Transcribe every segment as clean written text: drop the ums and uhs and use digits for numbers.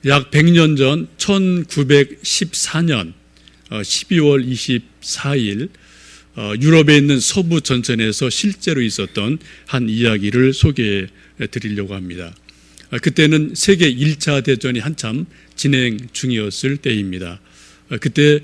약 100년 전 1914년 12월 24일 유럽에 있는 서부 전선에서 실제로 있었던 한 이야기를 소개해 드리려고 합니다. 그때는 세계 1차 대전이 한참 진행 중이었을 때입니다. 그때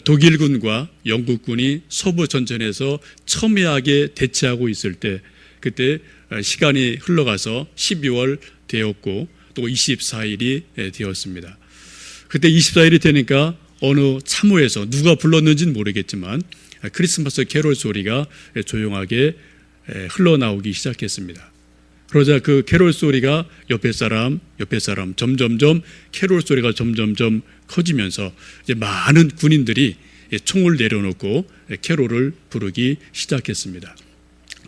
독일군과 영국군이 서부 전선에서 첨예하게 대치하고 있을 때, 그때 시간이 흘러가서 12월 되었고 또 24일이 되었습니다. 그때 24일이 되니까 어느 참호에서 누가 불렀는지는 모르겠지만 크리스마스 캐롤 소리가 조용하게 흘러나오기 시작했습니다. 그러자 그 캐롤 소리가 옆에 사람 점점점 캐롤 소리가 점점점 커지면서 이제 많은 군인들이 총을 내려놓고 캐롤을 부르기 시작했습니다.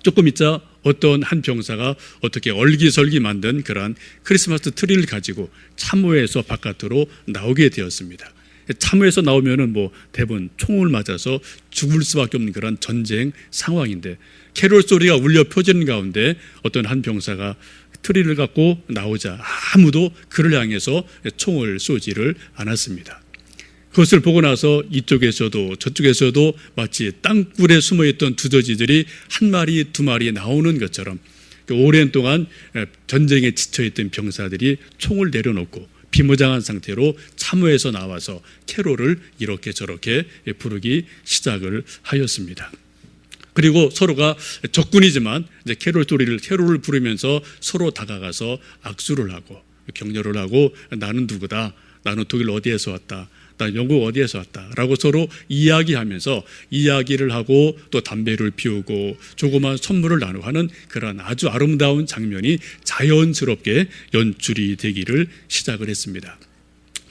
조금 있자 어떤 한 병사가 어떻게 얼기설기 만든 그러한 크리스마스 트리를 가지고 참호에서 바깥으로 나오게 되었습니다. 참호에서 나오면은 대부분 총을 맞아서 죽을 수밖에 없는 그런 전쟁 상황인데, 캐롤 소리가 울려 퍼지는 가운데 어떤 한 병사가 트리를 갖고 나오자 아무도 그를 향해서 총을 쏘지를 않았습니다. 그것을 보고 나서 이쪽에서도 저쪽에서도 마치 땅굴에 숨어있던 두더지들이 한 마리 두 마리 나오는 것처럼 오랜 동안 전쟁에 지쳐있던 병사들이 총을 내려놓고 비무장한 상태로 참호에서 나와서 캐롤을 이렇게 저렇게 부르기 시작을 하였습니다. 그리고 서로가 적군이지만 이제 캐롤을 부르면서 서로 다가가서 악수를 하고 격려를 하고, 나는 누구다, 나는 독일 어디에서 왔다, 나 영국 어디에서 왔다 라고 서로 이야기하면서 이야기를 하고 또 담배를 피우고 조그만 선물을 나누고 하는 그런 아주 아름다운 장면이 자연스럽게 연출이 되기를 시작을 했습니다.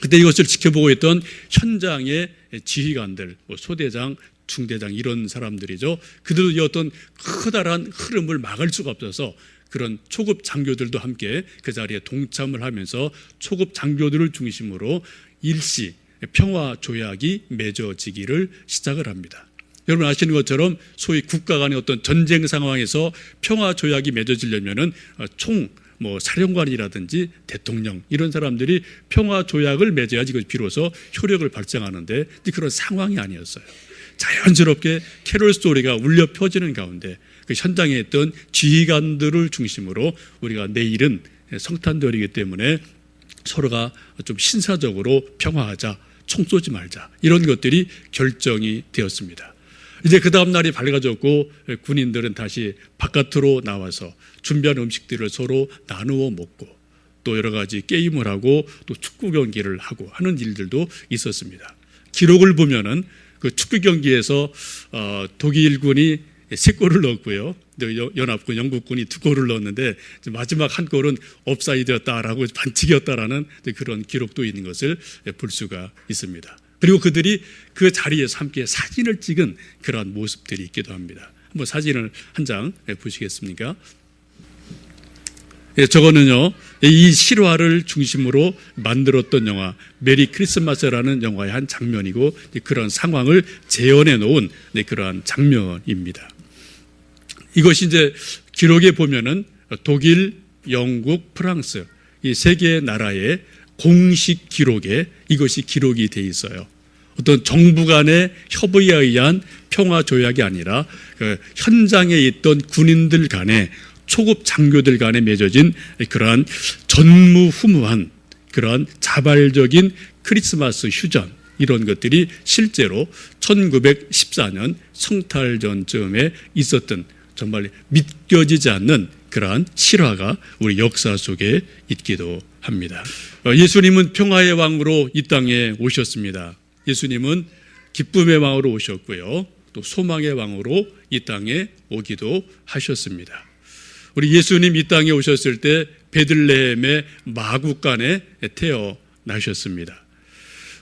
그때 이것을 지켜보고 있던 현장의 지휘관들, 소대장, 중대장 이런 사람들이죠. 그들도 어떤 커다란 흐름을 막을 수가 없어서 그런 초급 장교들도 함께 그 자리에 동참을 하면서 초급 장교들을 중심으로 일시 평화 조약이 맺어지기를 시작을 합니다. 여러분 아시는 것처럼 소위 국가 간의 어떤 전쟁 상황에서 평화 조약이 맺어지려면은 사령관이라든지 대통령 이런 사람들이 평화 조약을 맺어야지 비로소 효력을 발생하는데 그런 상황이 아니었어요. 자연스럽게 캐롤 소리가 울려 퍼지는 가운데 그 현장에 있던 지휘관들을 중심으로 우리가 내일은 성탄절이기 때문에 서로가 좀 신사적으로 평화하자, 총 쏘지 말자, 이런 것들이 결정이 되었습니다. 이제 그 다음 날이 밝아졌고 군인들은 다시 바깥으로 나와서 준비한 음식들을 서로 나누어 먹고 또 여러 가지 게임을 하고 또 축구 경기를 하고 하는 일들도 있었습니다. 기록을 보면은 그 축구 경기에서 독일군이 3골을 넣었고요. 연합군 영국군이 2골을 넣었는데 마지막 한 골은 옵사이드였다라고 반칙이었다라는 그런 기록도 있는 것을 볼 수가 있습니다. 그리고 그들이 그 자리에서 함께 사진을 찍은 그러한 모습들이 있기도 합니다. 한번 사진을 한 장 보시겠습니까? 저거는요, 이 실화를 중심으로 만들었던 영화 메리 크리스마스라는 영화의 한 장면이고 그런 상황을 재현해 놓은 그러한 장면입니다. 이것이 이제 기록에 보면은 독일, 영국, 프랑스 이 세 개의 나라의 공식 기록에 이것이 기록이 돼 있어요. 어떤 정부 간의 협의에 의한 평화 조약이 아니라 그 현장에 있던 군인들 간의 초급 장교들 간에 맺어진 그러한 전무후무한 그러한 자발적인 크리스마스 휴전, 이런 것들이 실제로 1914년 성탈전쯤에 있었던 정말 믿겨지지 않는 그러한 실화가 우리 역사 속에 있기도 합니다. 예수님은 평화의 왕으로 이 땅에 오셨습니다. 예수님은 기쁨의 왕으로 오셨고요, 또 소망의 왕으로 이 땅에 오기도 하셨습니다. 우리 예수님 이 땅에 오셨을 때 베들레헴의 마구간에 태어나셨습니다.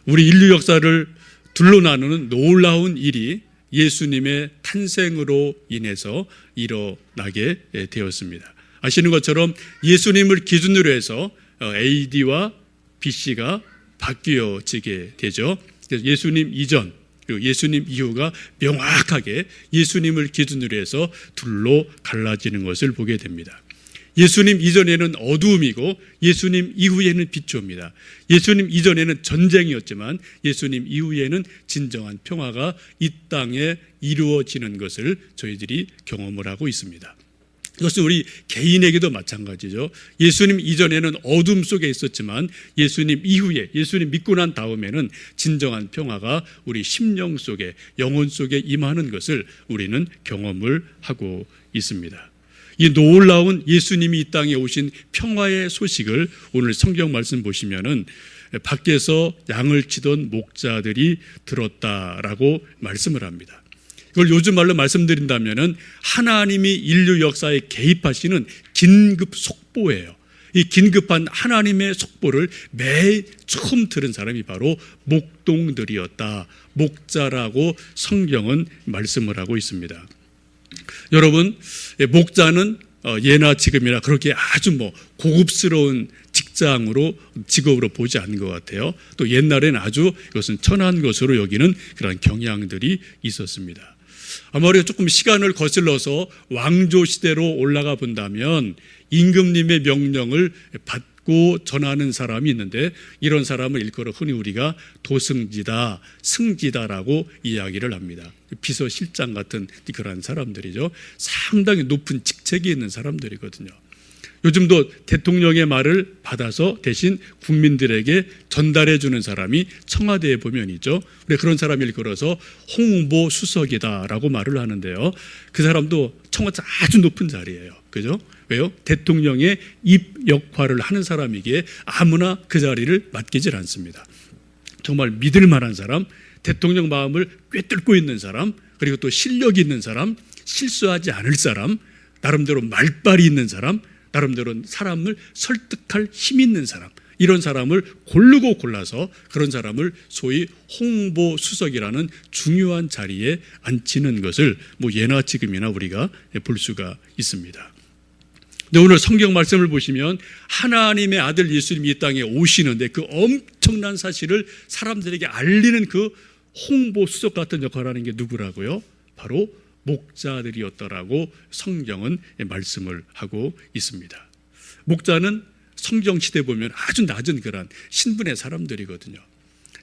우리 인류 역사를 둘로 나누는 놀라운 일이 예수님의 탄생으로 인해서 일어나게 되었습니다. 아시는 것처럼 예수님을 기준으로 해서 AD와 BC가 바뀌어지게 되죠. 예수님 이전 그리고 예수님 이후가 명확하게 예수님을 기준으로 해서 둘로 갈라지는 것을 보게 됩니다. 예수님 이전에는 어두움이고 예수님 이후에는 빛이 옵니다. 예수님 이전에는 전쟁이었지만 예수님 이후에는 진정한 평화가 이 땅에 이루어지는 것을 저희들이 경험을 하고 있습니다. 이것은 우리 개인에게도 마찬가지죠. 예수님 이전에는 어둠 속에 있었지만 예수님 이후에, 예수님 믿고 난 다음에는 진정한 평화가 우리 심령 속에, 영혼 속에 임하는 것을 우리는 경험을 하고 있습니다. 이 놀라운 예수님이 이 땅에 오신 평화의 소식을 오늘 성경 말씀 보시면은 밖에서 양을 치던 목자들이 들었다라고 말씀을 합니다. 이걸 요즘 말로 말씀드린다면은 하나님이 인류 역사에 개입하시는 긴급 속보예요. 이 긴급한 하나님의 속보를 매일 처음 들은 사람이 바로 목동들이었다. 목자라고 성경은 말씀을 하고 있습니다. 여러분, 목자는 예나 지금이나 그렇게 아주 고급스러운 직업으로 보지 않는 것 같아요. 또 옛날에는 아주 이것은 천한 것으로 여기는 그런 경향들이 있었습니다. 아마 우리가 조금 시간을 거슬러서 왕조 시대로 올라가 본다면 임금님의 명령을 받고 전하는 사람이 있는데 이런 사람을 일컬어 흔히 우리가 도승지다, 승지다라고 이야기를 합니다. 비서실장 같은 그런 사람들이죠. 상당히 높은 직책이 있는 사람들이거든요. 요즘도 대통령의 말을 받아서 대신 국민들에게 전달해 주는 사람이 청와대에 보면 있죠. 우리 그런 사람을 일컬어서 홍보수석이다라고 말을 하는데요. 그 사람도 청와대 아주 높은 자리예요. 그죠? 왜요? 대통령의 입 역할을 하는 사람이기에 아무나 그 자리를 맡기질 않습니다. 정말 믿을 만한 사람, 대통령 마음을 꿰뚫고 있는 사람, 그리고 또 실력이 있는 사람, 실수하지 않을 사람, 나름대로 말빨이 있는 사람, 나름대로 사람을 설득할 힘 있는 사람, 이런 사람을 고르고 골라서 그런 사람을 소위 홍보수석이라는 중요한 자리에 앉히는 것을 예나 지금이나 우리가 볼 수가 있습니다. 근데 오늘 성경 말씀을 보시면 하나님의 아들 예수님이 이 땅에 오시는데 그 엄청난 사실을 사람들에게 알리는 그 홍보수석 같은 역할을 하는 게 누구라고요? 바로 목자들이었다라고 성경은 말씀을 하고 있습니다. 목자는 성경 시대에 보면 아주 낮은 그런 신분의 사람들이거든요.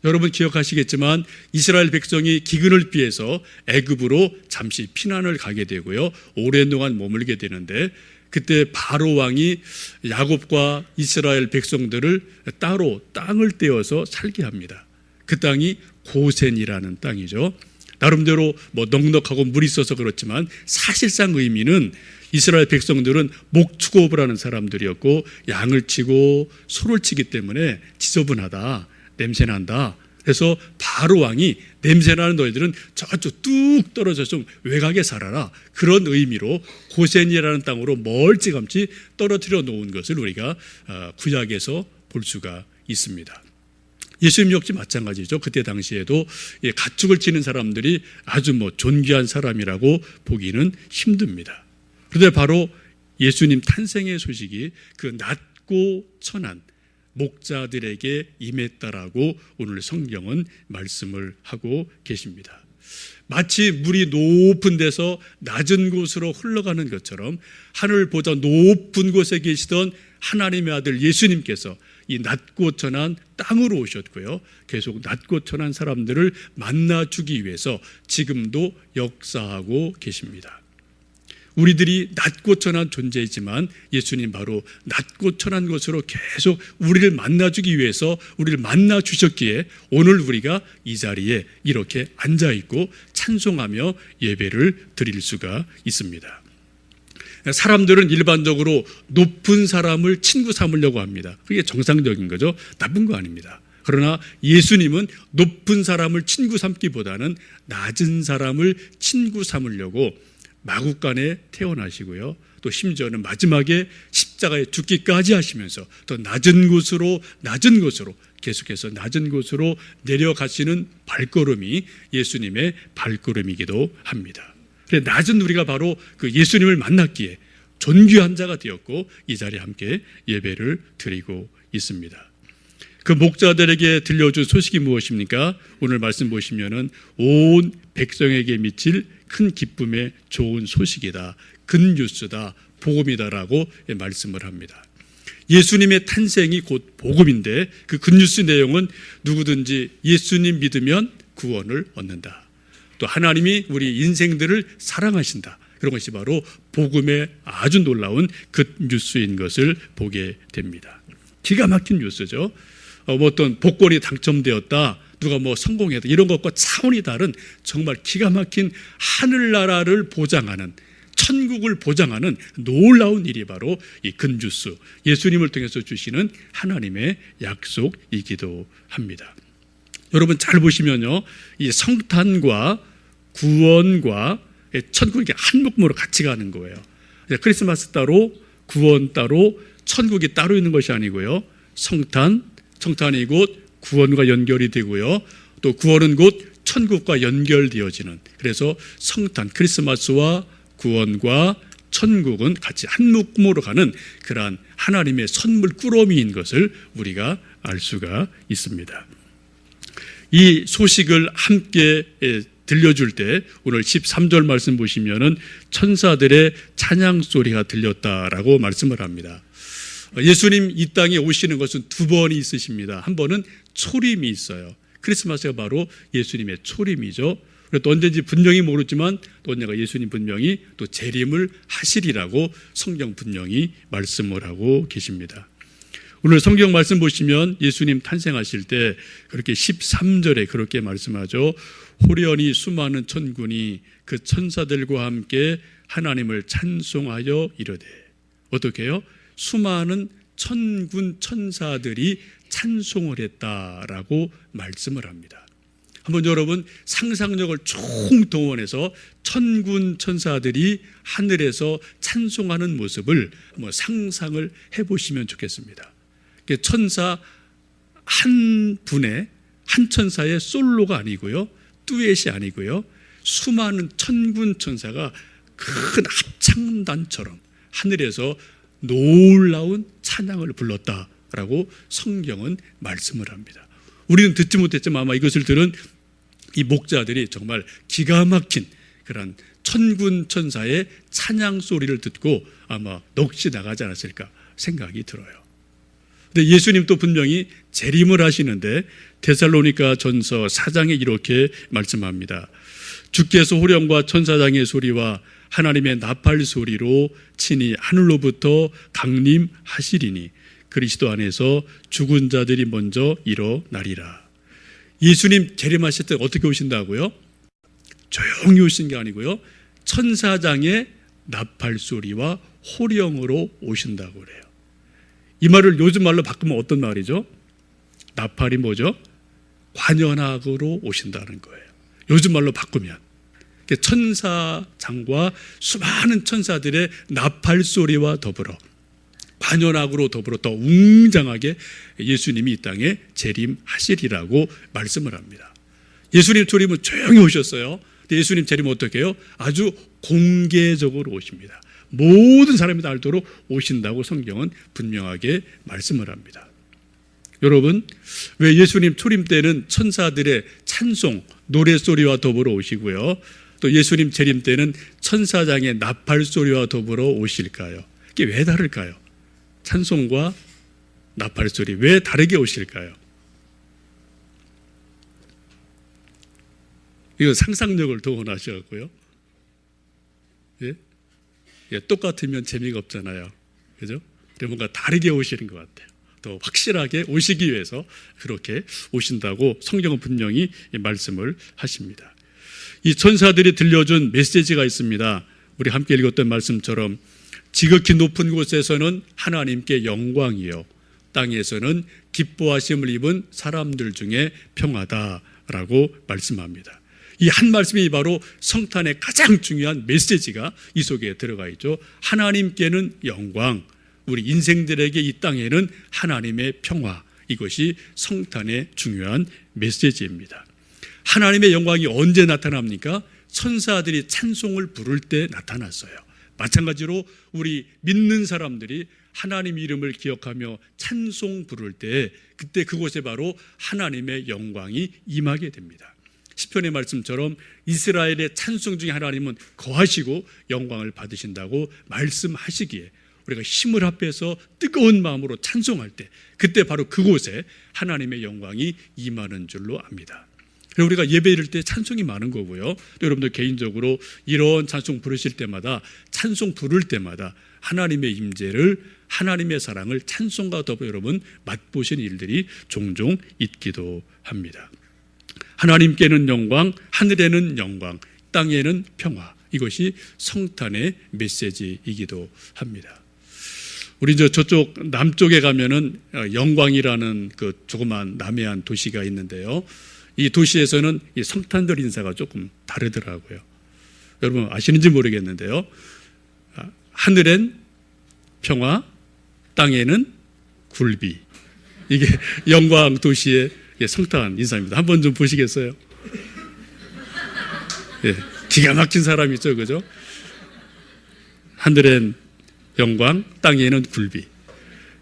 여러분 기억하시겠지만 이스라엘 백성이 기근을 피해서 애굽으로 잠시 피난을 가게 되고요. 오랜 동안 머물게 되는데 그때 바로 왕이 야곱과 이스라엘 백성들을 따로 땅을 떼어서 살게 합니다. 그 땅이 고센이라는 땅이죠. 나름대로 넉넉하고 물이 있어서 그렇지만 사실상 의미는 이스라엘 백성들은 목축업을 하는 사람들이었고 양을 치고 소를 치기 때문에 지저분하다, 냄새난다. 그래서 바로 왕이 냄새나는 너희들은 저쪽 뚝 떨어져 좀 외곽에 살아라. 그런 의미로 고센이라는 땅으로 멀찌감치 떨어뜨려 놓은 것을 우리가 구약에서 볼 수가 있습니다. 예수님 역시 마찬가지죠. 그때 당시에도 가축을 치는 사람들이 아주 존귀한 사람이라고 보기는 힘듭니다. 그런데 바로 예수님 탄생의 소식이 그 낮고 천한 목자들에게 임했다라고 오늘 성경은 말씀을 하고 계십니다. 마치 물이 높은 데서 낮은 곳으로 흘러가는 것처럼 하늘보다 높은 곳에 계시던 하나님의 아들 예수님께서 이 낮고 천한 땅으로 오셨고요. 계속 낮고 천한 사람들을 만나주기 위해서 지금도 역사하고 계십니다. 우리들이 낮고 천한 존재이지만 예수님 바로 낮고 천한 것으로 계속 우리를 만나주기 위해서 우리를 만나주셨기에 오늘 우리가 이 자리에 이렇게 앉아있고 찬송하며 예배를 드릴 수가 있습니다. 사람들은 일반적으로 높은 사람을 친구 삼으려고 합니다. 그게 정상적인 거죠. 나쁜 거 아닙니다. 그러나 예수님은 높은 사람을 친구 삼기보다는 낮은 사람을 친구 삼으려고 마구간에 태어나시고요. 또 심지어는 마지막에 십자가에 죽기까지 하시면서 더 낮은 곳으로 계속해서 낮은 곳으로 내려가시는 발걸음이 예수님의 발걸음이기도 합니다. 그래 낮은 우리가 바로 그 예수님을 만났기에 존귀한 자가 되었고 이 자리에 함께 예배를 드리고 있습니다. 그 목자들에게 들려준 소식이 무엇입니까? 오늘 말씀 보시면은 온 백성에게 미칠 큰 기쁨의 좋은 소식이다. 굿뉴스다. 복음이다라고 말씀을 합니다. 예수님의 탄생이 곧 복음인데 그 굿뉴스 내용은 누구든지 예수님 믿으면 구원을 얻는다. 또 하나님이 우리 인생들을 사랑하신다. 그런 것이 바로 복음의 아주 놀라운 굿뉴스인 것을 보게 됩니다. 기가 막힌 뉴스죠. 어떤 복권이 당첨되었다, 누가 성공했다, 이런 것과 차원이 다른 정말 기가 막힌 하늘나라를 보장하는, 천국을 보장하는 놀라운 일이 바로 이 굿뉴스, 예수님을 통해서 주시는 하나님의 약속이기도 합니다. 여러분 잘 보시면요, 이 성탄과 구원과 천국이 한 묶음으로 같이 가는 거예요. 크리스마스 따로, 구원 따로, 천국이 따로 있는 것이 아니고요, 성탄이 곧 구원과 연결이 되고요, 또 구원은 곧 천국과 연결되어지는, 그래서 성탄, 크리스마스와 구원과 천국은 같이 한 묶음으로 가는 그러한 하나님의 선물 꾸러미인 것을 우리가 알 수가 있습니다. 이 소식을 함께 들려줄 때 오늘 13절 말씀 보시면은 천사들의 찬양 소리가 들렸다라고 말씀을 합니다. 예수님 이 땅에 오시는 것은 두 번이 있으십니다. 한 번은 초림이 있어요. 크리스마스가 바로 예수님의 초림이죠. 또 언제인지 분명히 모르지만 또 언젠가 예수님 분명히 또 재림을 하시리라고 성경 분명히 말씀을 하고 계십니다. 오늘 성경 말씀 보시면 예수님 탄생하실 때 그렇게 13절에 그렇게 말씀하죠. 호련히 수많은 천군이 그 천사들과 함께 하나님을 찬송하여 이르되. 어떻게 해요? 수많은 천군 천사들이 찬송을 했다라고 말씀을 합니다. 한번 여러분 상상력을 총동원해서 천군 천사들이 하늘에서 찬송하는 모습을 상상을 해보시면 좋겠습니다. 천사 한 분의, 한 천사의 솔로가 아니고요, 듀엣이 아니고요, 수많은 천군 천사가 큰 합창단처럼 하늘에서 놀라운 찬양을 불렀다라고 성경은 말씀을 합니다. 우리는 듣지 못했지만 아마 이것을 들은 이 목자들이 정말 기가 막힌 그런 천군 천사의 찬양 소리를 듣고 아마 넋이 나가지 않았을까 생각이 들어요. 근데 예수님 또 분명히 재림을 하시는데 데살로니가 전서 4장에 이렇게 말씀합니다. 주께서 호령과 천사장의 소리와 하나님의 나팔 소리로 친히 하늘로부터 강림하시리니 그리스도 안에서 죽은 자들이 먼저 일어나리라. 예수님 재림하실 때 어떻게 오신다고요? 조용히 오신 게 아니고요, 천사장의 나팔 소리와 호령으로 오신다고 그래요. 이 말을 요즘 말로 바꾸면 어떤 말이죠? 나팔이 뭐죠? 관현악으로 오신다는 거예요. 요즘 말로 바꾸면 천사장과 수많은 천사들의 나팔 소리와 더불어 관현악으로 더불어 더 웅장하게 예수님이 이 땅에 재림하시리라고 말씀을 합니다. 예수님 재림은 조용히 오셨어요. 근데 예수님 재림은 어떻게 해요? 아주 공개적으로 오십니다. 모든 사람이 다 알도록 오신다고 성경은 분명하게 말씀을 합니다. 여러분, 왜 예수님 초림 때는 천사들의 찬송, 노래소리와 더불어 오시고요, 또 예수님 재림 때는 천사장의 나팔 소리와 더불어 오실까요? 이게 왜 다를까요? 찬송과 나팔 소리 왜 다르게 오실까요? 이거 상상력을 동원하셔갖고요. 예? 예, 똑같으면 재미가 없잖아요. 그죠? 뭔가 다르게 오시는 것 같아요. 더 확실하게 오시기 위해서 그렇게 오신다고 성경은 분명히 말씀을 하십니다. 이 천사들이 들려준 메시지가 있습니다. 우리 함께 읽었던 말씀처럼 지극히 높은 곳에서는 하나님께 영광이요, 땅에서는 기뻐하심을 입은 사람들 중에 평화다라고 말씀합니다. 이 한 말씀이 바로 성탄의 가장 중요한 메시지가 이 속에 들어가 있죠. 하나님께는 영광, 우리 인생들에게 이 땅에는 하나님의 평화, 이것이 성탄의 중요한 메시지입니다. 하나님의 영광이 언제 나타납니까? 천사들이 찬송을 부를 때 나타났어요. 마찬가지로 우리 믿는 사람들이 하나님 이름을 기억하며 찬송 부를 때 그때 그곳에 바로 하나님의 영광이 임하게 됩니다. 시편의 말씀처럼 이스라엘의 찬송 중에 하나님은 거하시고 영광을 받으신다고 말씀하시기에 우리가 힘을 합해서 뜨거운 마음으로 찬송할 때 그때 바로 그곳에 하나님의 영광이 임하는 줄로 압니다. 그리고 우리가 예배 드릴 때 찬송이 많은 거고요. 또 여러분들 개인적으로 이런 찬송 부르실 때마다 찬송 부를 때마다 하나님의 임재를 하나님의 사랑을 찬송과 더불어 여러분 맛보신 일들이 종종 있기도 합니다. 하나님께는 영광, 하늘에는 영광, 땅에는 평화. 이것이 성탄의 메시지이기도 합니다. 우리 저쪽 남쪽에 가면은 영광이라는 그 조그만 남해안 도시가 있는데요. 이 도시에서는 이 성탄절 인사가 조금 다르더라고요. 여러분 아시는지 모르겠는데요. 하늘엔 평화, 땅에는 굴비. 이게 영광 도시의 성탄 인사입니다. 한번 좀 보시겠어요? 예, 기가 막힌 사람이죠, 그죠? 하늘엔 영광, 땅에는 굴비.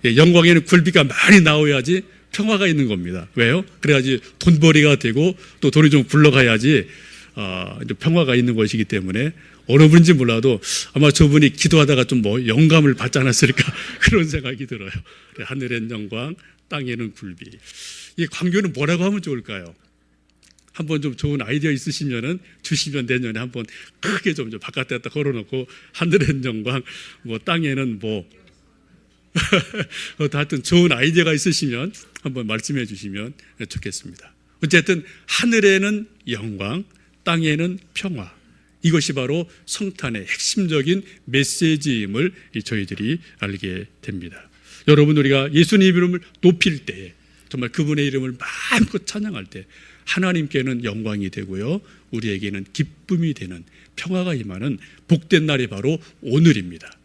예, 영광에는 굴비가 많이 나와야지 평화가 있는 겁니다. 왜요? 그래야지 돈벌이가 되고 또 돈이 좀 굴러가야지 평화가 있는 것이기 때문에 어느 분인지 몰라도 아마 저분이 기도하다가 좀 뭐 영감을 받지 않았을까 그런 생각이 들어요. 하늘엔 영광, 땅에는 굴비. 이 광교는 뭐라고 하면 좋을까요? 한번 좀 좋은 아이디어 있으시면은 주시면 내년에 한번 크게 좀 바깥에다 걸어놓고 하늘엔 영광, 뭐 땅에는 뭐 하여튼 좋은 아이디어가 있으시면 한번 말씀해 주시면 좋겠습니다. 어쨌든 하늘에는 영광, 땅에는 평화. 이것이 바로 성탄의 핵심적인 메시지임을 저희들이 알게 됩니다. 여러분 우리가 예수님 이름을 높일 때에 정말 그분의 이름을 마음껏 찬양할 때 하나님께는 영광이 되고요. 우리에게는 기쁨이 되는 평화가 임하는 복된 날이 바로 오늘입니다.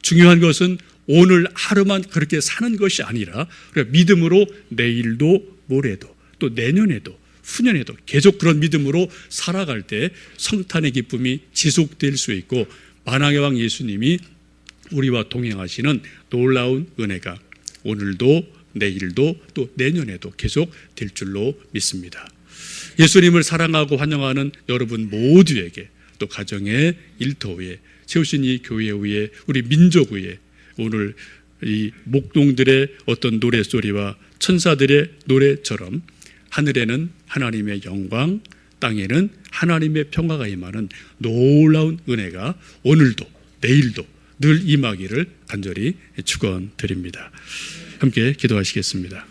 중요한 것은 오늘 하루만 그렇게 사는 것이 아니라 믿음으로 내일도 모레도 또 내년에도 후년에도 계속 그런 믿음으로 살아갈 때 성탄의 기쁨이 지속될 수 있고 만왕의 왕 예수님이 우리와 동행하시는 놀라운 은혜가 오늘도 내일도 또 내년에도 계속 될 줄로 믿습니다. 예수님을 사랑하고 환영하는 여러분 모두에게 또 가정의 일터에 세우신 이 교회 위에 우리 민족 위에 오늘 이 목동들의 어떤 노래소리와 천사들의 노래처럼 하늘에는 하나님의 영광, 땅에는 하나님의 평화가 임하는 놀라운 은혜가 오늘도 내일도 늘 임하기를 간절히 축원드립니다. 함께 기도하시겠습니다.